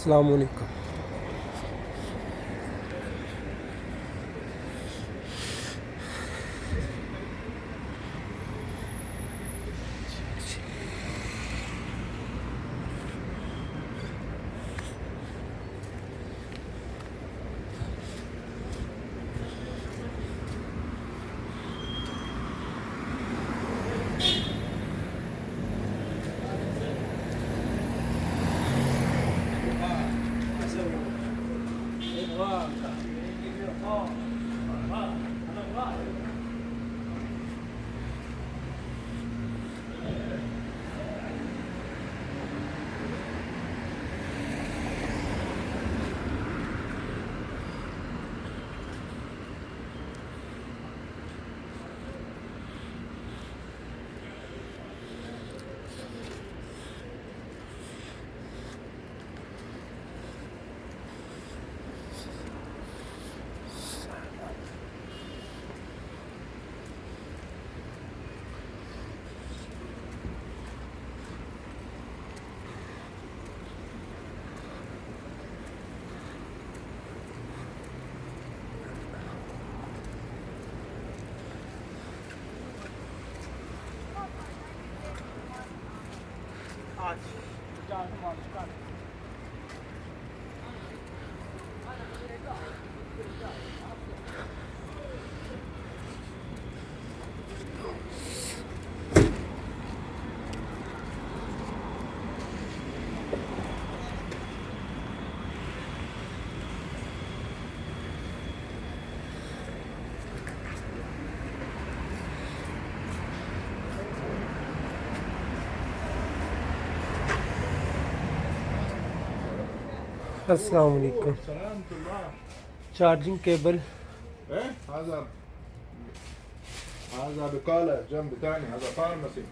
अस्सलाम वालेकुम। अस्सलाम वालेकुम। चार्जिंग केबल ايه هذا بقالة جنب ثاني، هذا فارماسي.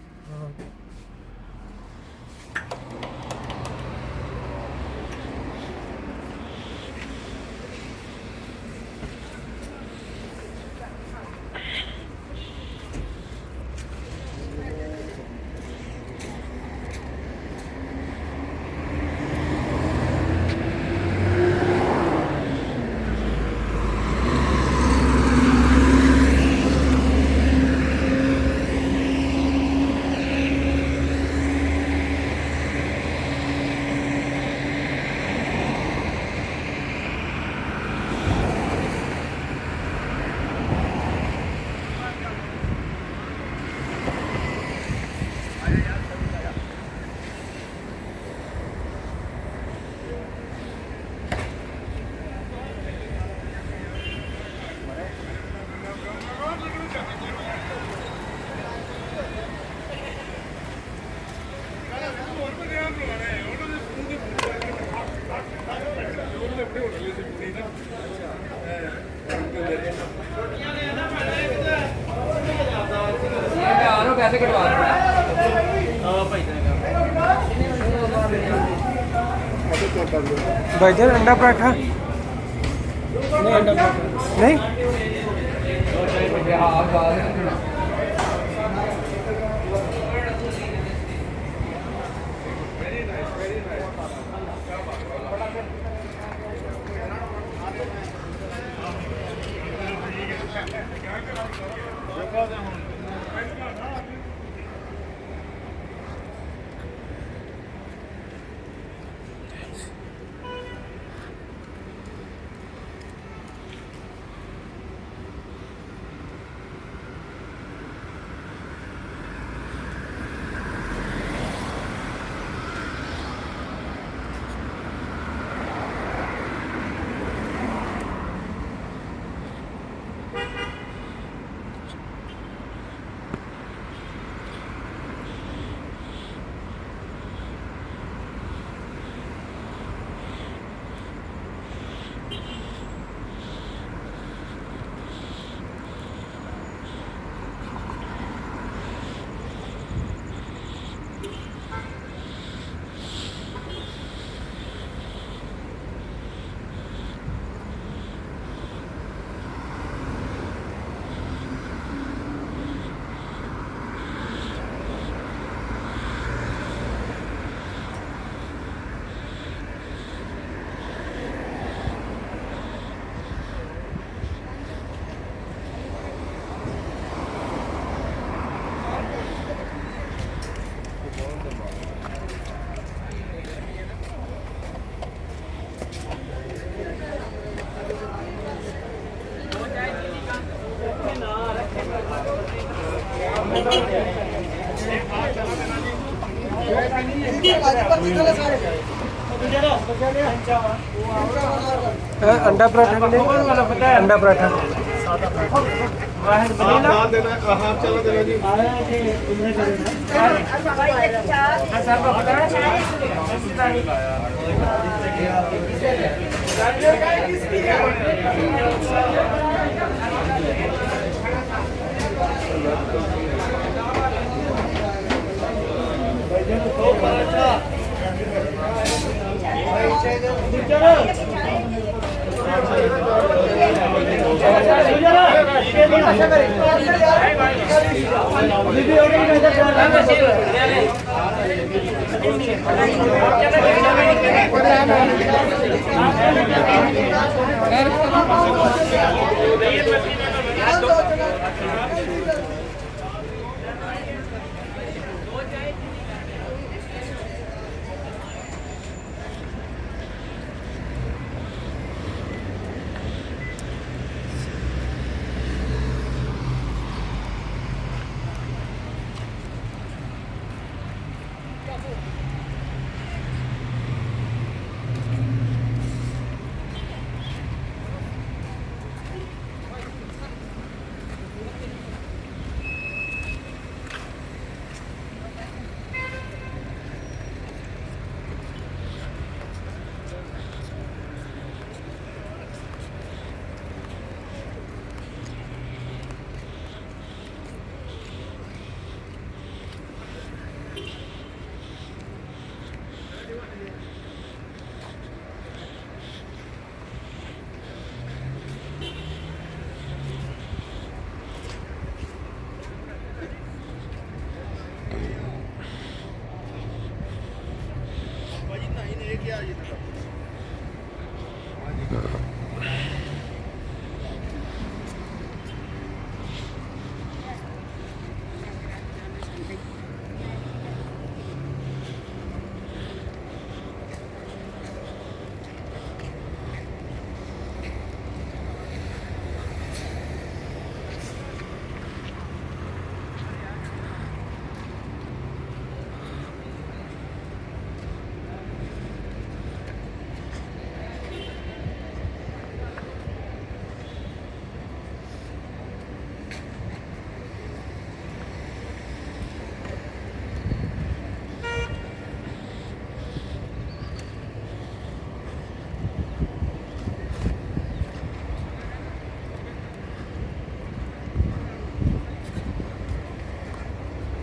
पैसे कटवा भाईजान अंडा पराठा नहीं, अंडा पराठा नहीं। अंडा पराठा कितने अंडा पराठा नान देना हाँ चलो देना जी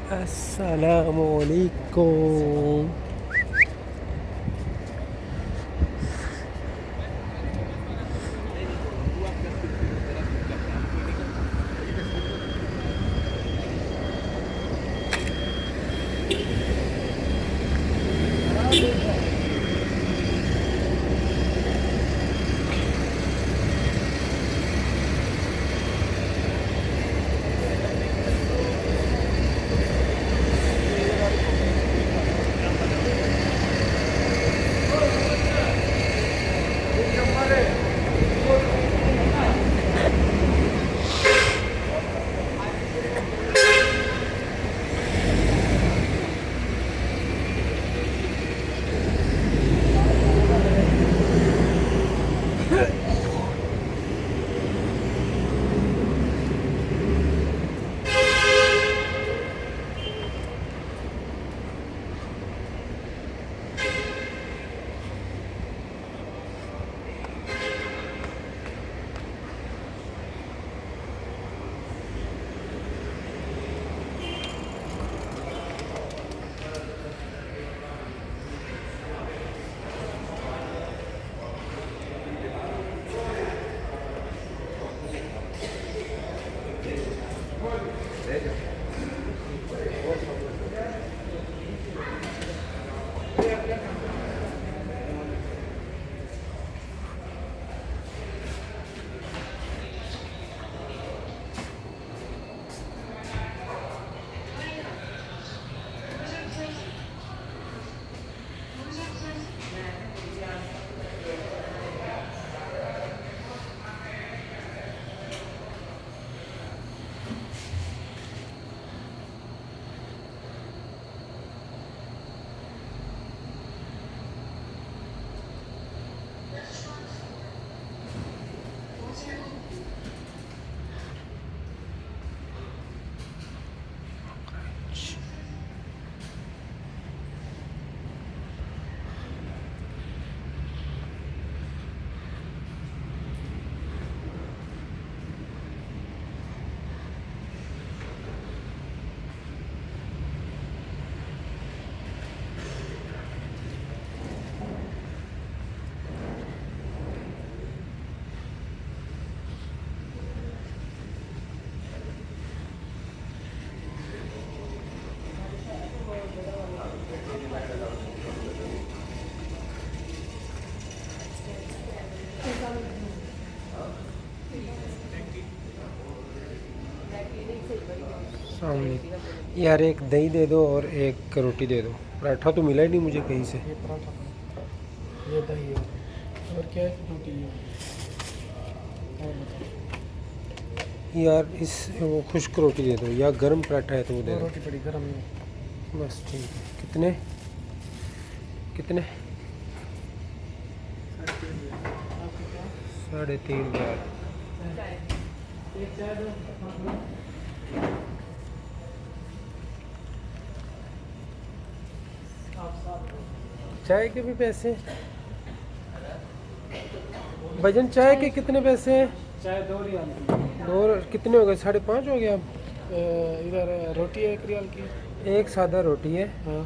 Assalamualaikum. सामने यार एक दही दे दो और एक रोटी दे दो। पराठा तो मिला ही नहीं मुझे कहीं से। ये पराठा, ये दही है, और क्या है, रोटी है। और बताओ, यार इस वो खुश्क रोटी दे दो या गर्म पराठा है तो वो दे दो दो। रोटी पड़ी गर्म में। बस ठीक है। कितने कितने? 3,500। चाय के भी पैसे? भजन चाय के कितने पैसे हैं? चाय 2 रियाल की। दो कितने हो गए? 5.5 हो गया अब। इधर रोटी 1 रियाल की। एक सादा रोटी है, हाँ,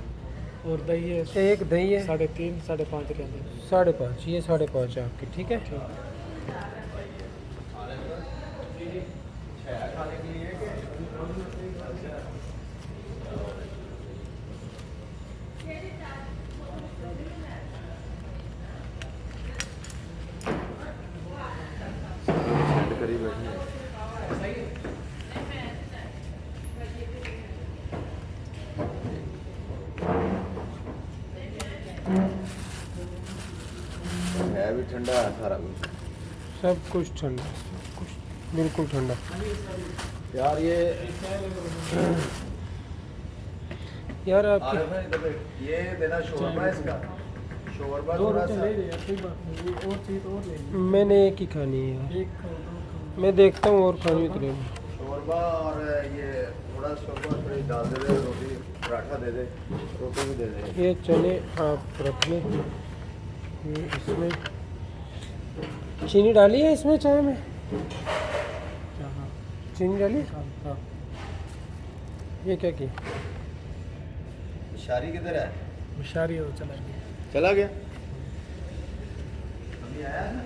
और दही है एक दही है 3.5 5.5 रियाल है। 5.5। ये 5.5 आपकी, ठीक है। करी बैठी है। है भी ठंडा है सारा कुछ। सब कुछ ठंडा, सब कुछ बिल्कुल ठंडा। यार ये यार आपकी ये देना शोरबा इसका। शोरबा 2 थोड़ा रोटी सा ले रही है, कोई बात नहीं, ये और चाहिए तो और ले लीजिए। मैंने एक ही खानी है यार। एक खाओ, 2 खाओ। मैं देखता हूँ और खानी तो नहीं। शोरबा और ये थोड़ा शोरबा थोड़ी दाल दे दे, रोटी पराठा दे दे, रोटी भी दे दे। ये चने आप रख लें। ये इसमें चीनी डाली है इसमें चाय में? क्या? हाँ, चीनी डाली? हाँ। ये क्या किया? शारी किधर है? होशियारी है, वो चला गया। चला गया। अभी आया ना।